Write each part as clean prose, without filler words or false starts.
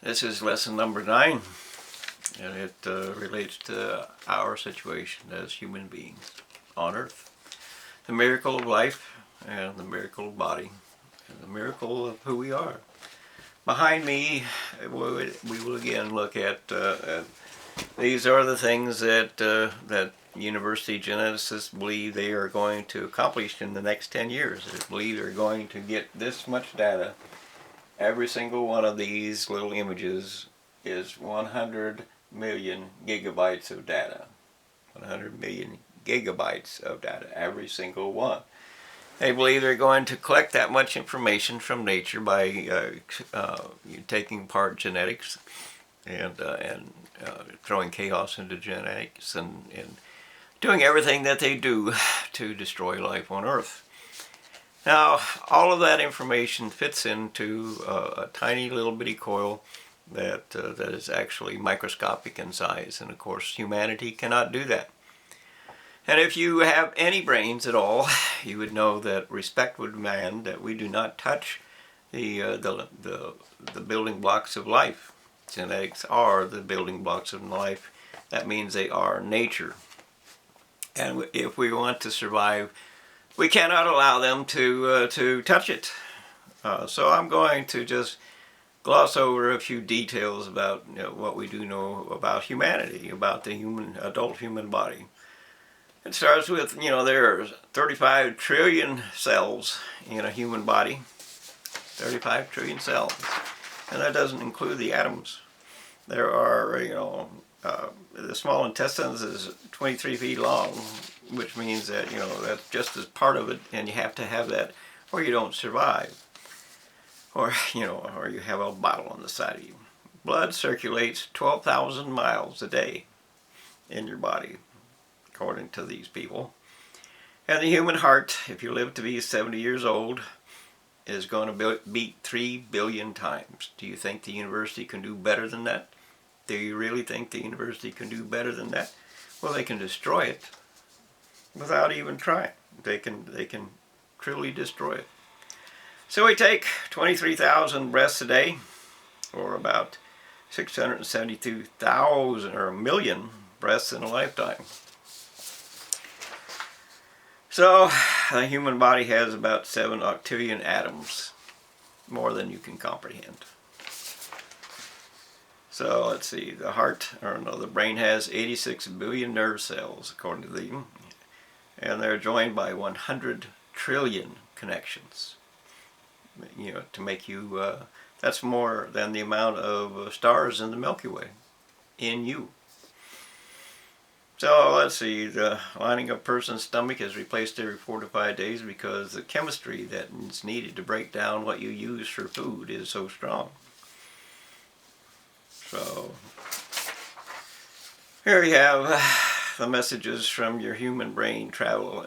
This is lesson number 9, and it relates to our situation as human beings on Earth. The miracle of life, and the miracle of body, and the miracle of who we are. Behind me, we will again look at these are the things that university geneticists believe they are going to accomplish in the next 10 years. They believe they're going to get this much data. Every single one of these little images is 100 million gigabytes of data. 100 million gigabytes of data, every single one. They believe they're going to collect that much information from nature by taking apart genetics and throwing chaos into genetics and doing everything that they do to destroy life on Earth. Now, all of that information fits into a tiny little bitty coil that is actually microscopic in size, and of course humanity cannot do that. And if you have any brains at all, you would know that respect would demand that we do not touch the building blocks of life. Genetics are the building blocks of life. That means they are nature. And if we want to survive, we cannot allow them to touch it. So I'm going to just gloss over a few details about what we do know about humanity, about the adult human body. It starts with, there are 35 trillion cells in a human body. 35 trillion cells. And that doesn't include the atoms. There are, the small intestines is 23 feet long, which means that, that's just as part of it, and you have to have that or you don't survive. Or, or you have a bottle on the side of you. Blood circulates 12,000 miles a day in your body, according to these people. And the human heart, if you live to be 70 years old, is going to beat 3 billion times. Do you think the university can do better than that? Do you really think the university can do better than that? Well, they can destroy it without even trying. They can truly destroy it. So we take 23,000 breaths a day, or about 672,000 or a million breaths in a lifetime. So the human body has about 7 octillion atoms, more than you can comprehend. So let's see, the brain has 86 billion nerve cells, according to them, and they're joined by 100 trillion connections. To make you, that's more than the amount of stars in the Milky Way, in you. So let's see, the lining of a person's stomach is replaced every 4 to 5 days because the chemistry that is needed to break down what you use for food is so strong. So here you have the messages from your human brain travel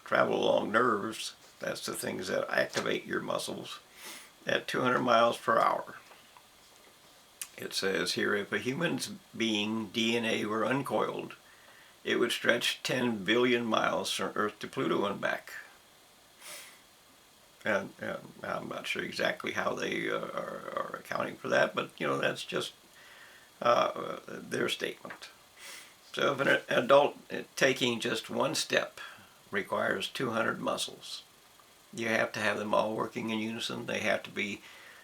along nerves. That's the things that activate your muscles at 200 miles per hour. It says here, if a human being DNA were uncoiled, it would stretch 10 billion miles from Earth to Pluto and back. And I'm not sure exactly how they are accounting for that, but that's just their statement. So if an adult taking just one step requires 200 muscles, you have to have them all working in unison. They have to be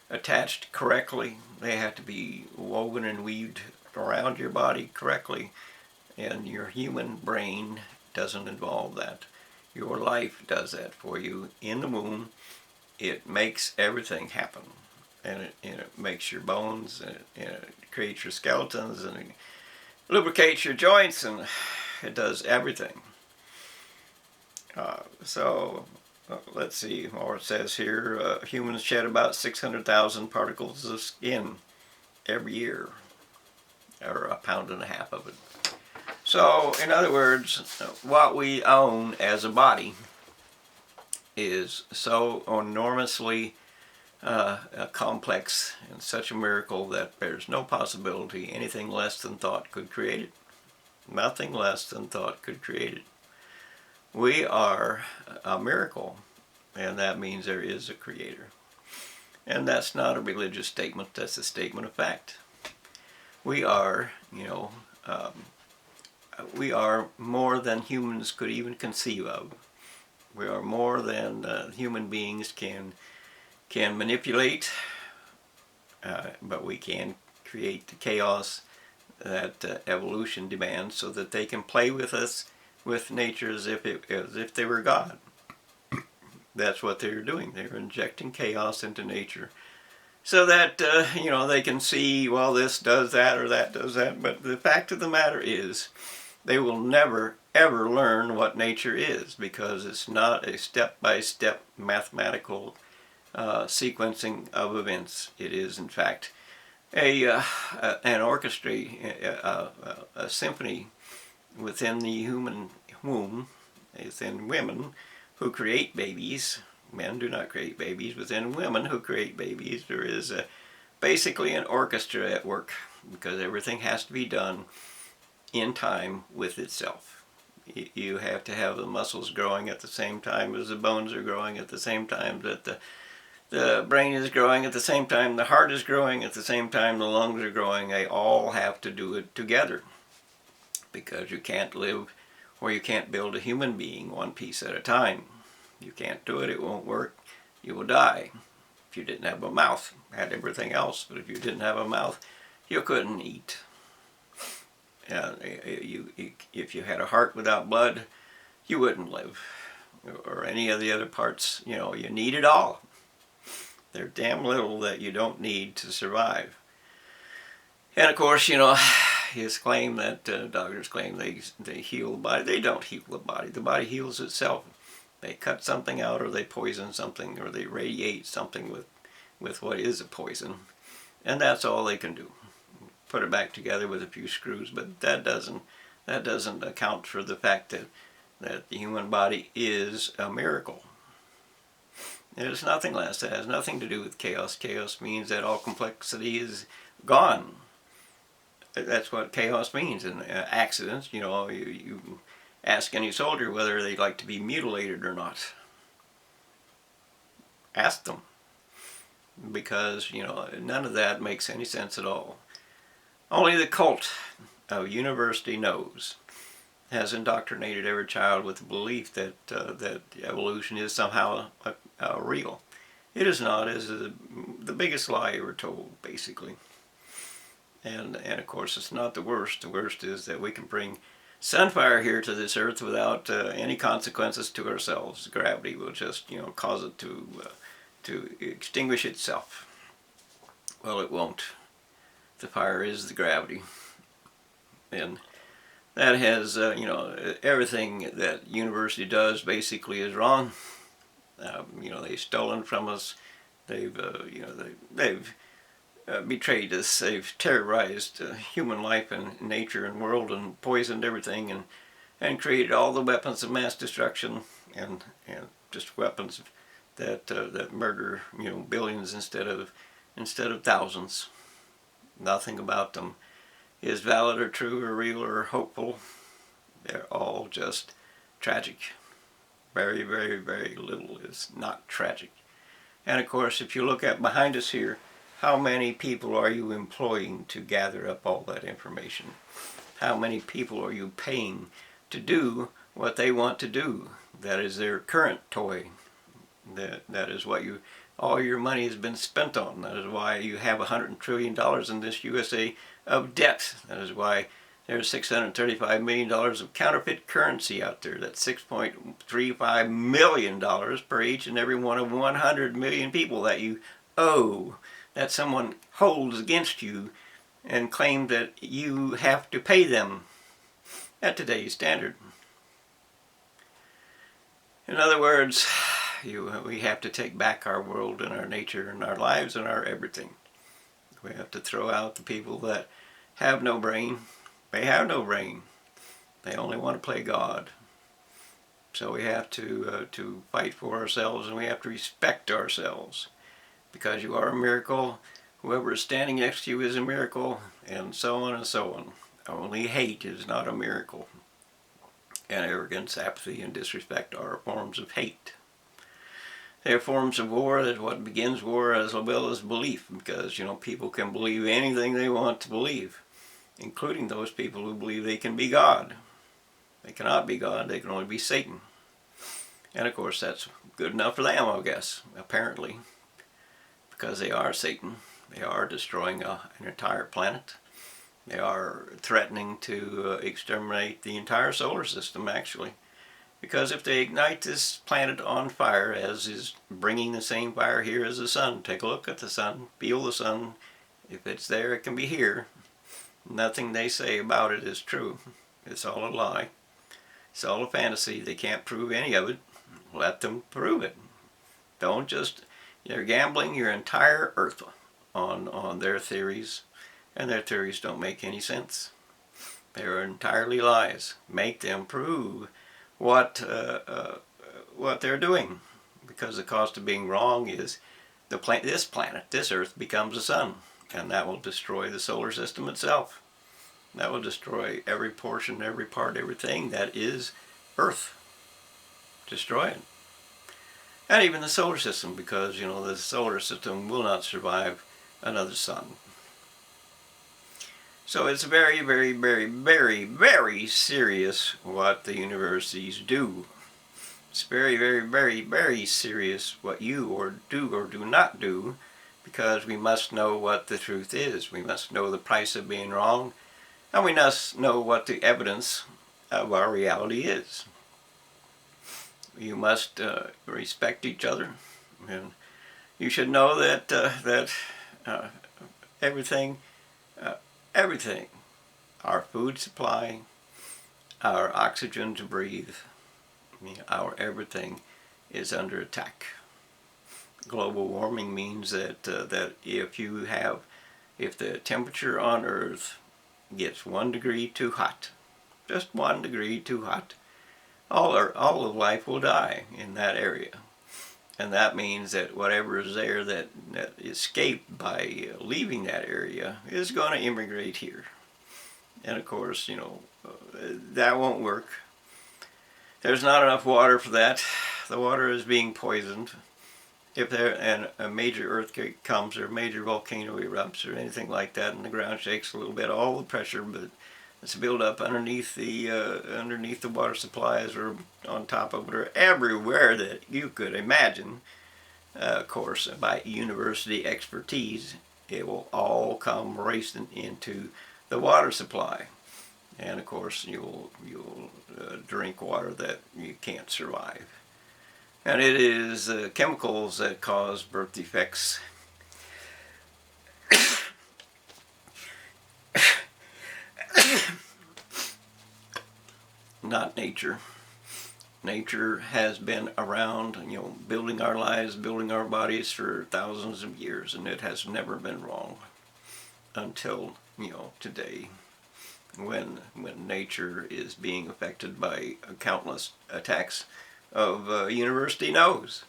attached correctly. They have to be woven and weaved around your body correctly. And your human brain doesn't involve that. Your life does that for you in the womb. It makes everything happen. And it makes your bones, and it creates your skeletons, and it lubricates your joints, and it does everything. Let's see what it says here. Humans shed about 600,000 particles of skin every year, or 1.5 pounds of it. So, in other words, what we own as a body is so enormously complex and such a miracle that there's no possibility anything less than thought could create it. Nothing less than thought could create it. We are a miracle, and that means there is a creator. And that's not a religious statement, that's a statement of fact. We are, we are more than humans could even conceive of. We are more than human beings can manipulate, but we can create the chaos that evolution demands, so that they can play with us, with nature, as if they were God. That's what they're doing. They're injecting chaos into nature, so that they can see, well, this does that or that does that. But the fact of the matter is, they will never ever learn what nature is, because it's not a step-by-step mathematical sequencing of events. It is, in fact, an orchestra, a symphony within the human womb, within women who create babies. Men do not create babies. Within women who create babies, there is basically an orchestra at work, because everything has to be done in time with itself. You have to have the muscles growing at the same time as the bones are growing, at the same time that the brain is growing, at the same time the heart is growing, at the same time the lungs are growing. They all have to do it together, because you can't live, or you can't build a human being one piece at a time. You can't do it. It won't work. You will die. If you didn't have a mouth, had everything else, but if you didn't have a mouth, you couldn't eat. If you had a heart without blood, you wouldn't live, or any of the other parts. You need it all. There's damn little that you don't need to survive. And of course, his claim that doctors claim they heal the body. They don't heal the body. The body heals itself. They cut something out, or they poison something, or they radiate something with what is a poison, and that's all they can do. Put it back together with a few screws, but that doesn't account for the fact that the human body is a miracle. It is nothing less. It has nothing to do with chaos. Chaos means that all complexity is gone. That's what chaos means. And accidents, you ask any soldier whether they'd like to be mutilated or not. Ask them. Because, none of that makes any sense at all. Only the cult of university has indoctrinated every child with the belief that evolution is somehow real. It is not. It is the biggest lie ever told, basically. And of course, it's not the worst. The worst is that we can bring sunfire here to this earth without any consequences to ourselves. Gravity will just cause it to extinguish itself. Well, it won't. The fire is the gravity, and that has everything that university does basically is wrong. They've stolen from us. They've betrayed us. They've terrorized human life and nature and world, and poisoned everything, and created all the weapons of mass destruction, and just weapons that murder billions instead of thousands. Nothing about them is valid or true or real or hopeful. They're all just tragic. Very, very, very little is not tragic. And of course, if you look at behind us here, how many people are you employing to gather up all that information? How many people are you paying to do what they want to do? That is their current toy. That is what all your money has been spent on. That is why you have $100 trillion in this USA of debt. That is why there's $635 million of counterfeit currency out there. That's $6.35 million per each and every one of 100 million people that you owe, that someone holds against you and claim that you have to pay them at today's standard. In other words, we have to take back our world and our nature and our lives and our everything. We have to throw out the people that have no brain. They have no brain. They only want to play God. So we have to fight for ourselves, and we have to respect ourselves, because you are a miracle. Whoever is standing next to you is a miracle, and so on and so on. Only hate is not a miracle. And arrogance, apathy, and disrespect are forms of hate. There are forms of war. That's what begins war, as well as belief, because people can believe anything they want to believe, including those people who believe they can be God. They cannot be God. They can only be Satan. And of course, that's good enough for them, I guess, apparently, because they are Satan. They are destroying an entire planet. They are threatening to exterminate the entire solar system, actually. Because if they ignite this planet on fire, as is bringing the same fire here as the sun, take a look at the sun, feel the sun. If it's there, it can be here. Nothing they say about it is true. It's all a lie. It's all a fantasy. They can't prove any of it. Let them prove it. Don't just, you're gambling your entire earth on their theories, and their theories don't make any sense. They're entirely lies. Make them prove what they're doing, because the cost of being wrong is this planet, this Earth, becomes the sun, and that will destroy the solar system itself. That will destroy every portion, every part, everything that is Earth. Destroy it. And even the solar system, because the solar system will not survive another sun. So it's very, very, very, very, very serious what the universities do. It's very, very, very, very serious what you or do not do, because we must know what the truth is. We must know the price of being wrong, and we must know what the evidence of our reality is. You must respect each other, and you should know that everything, our food supply, our oxygen to breathe, our everything is under attack. Global warming means that if the temperature on Earth gets 1 degree too hot, just 1 degree too hot, all of life will die in that area. And that means that whatever is there that escaped by leaving that area is going to immigrate here. And of course, that won't work. There's not enough water for that. The water is being poisoned. If a major earthquake comes, or a major volcano erupts, or anything like that, and the ground shakes a little bit, all the pressure that's built up underneath the water supplies, or on top of it, or everywhere that you could imagine, of course, by university expertise, it will all come racing into the water supply. And of course, you'll drink water that you can't survive. And it is chemicals that cause birth defects. Not nature. Nature has been around, building our lives, building our bodies for thousands of years, and it has never been wrong until, today, when nature is being affected by countless attacks of university no's.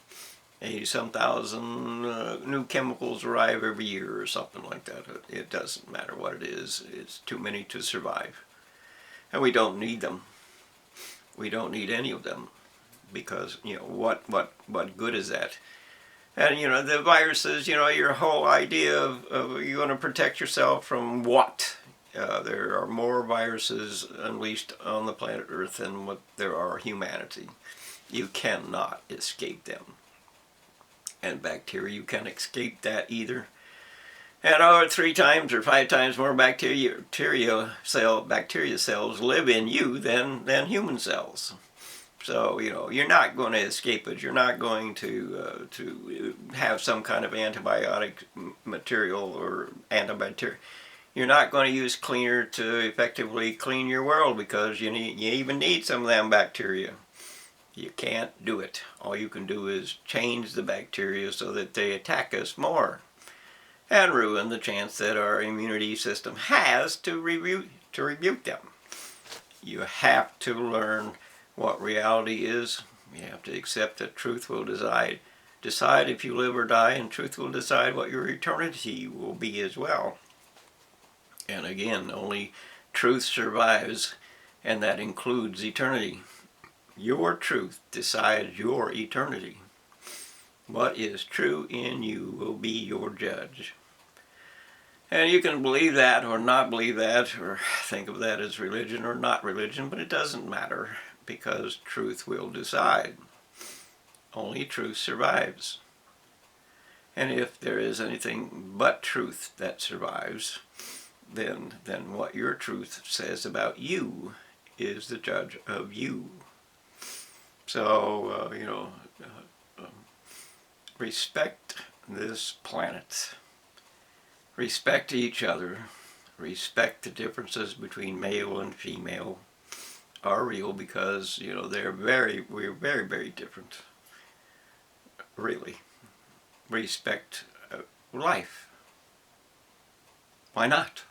80-some thousand new chemicals arrive every year or something like that. It doesn't matter what it is. It's too many to survive. And we don't need them. We don't need any of them, because what good is that? And the viruses, your whole idea of you're going to protect yourself from what? There are more viruses unleashed on the planet Earth than what there are humanity. You cannot escape them. And bacteria, you can't escape that either. And 3 times or 5 times more bacteria cells live in you than human cells. So you're not going to escape it. You're not going to have some kind of antibiotic material or antibacterial. You're not going to use cleaner to effectively clean your world, because you even need some of them bacteria. You can't do it. All you can do is change the bacteria so that they attack us more, and ruin the chance that our immunity system has to rebuke them. You have to learn what reality is. You have to accept that truth will decide if you live or die, and truth will decide what your eternity will be as well. And again, only truth survives, and that includes eternity. Your truth decides your eternity. What is true in you will be your judge. And you can believe that or not believe that, or think of that as religion or not religion, but it doesn't matter, because truth will decide. Only truth survives. And if there is anything but truth that survives, then what your truth says about you is the judge of you. So, respect this planet. Respect each other. Respect the differences between male and female are real, because, we're very, very different. Really. Respect life. Why not?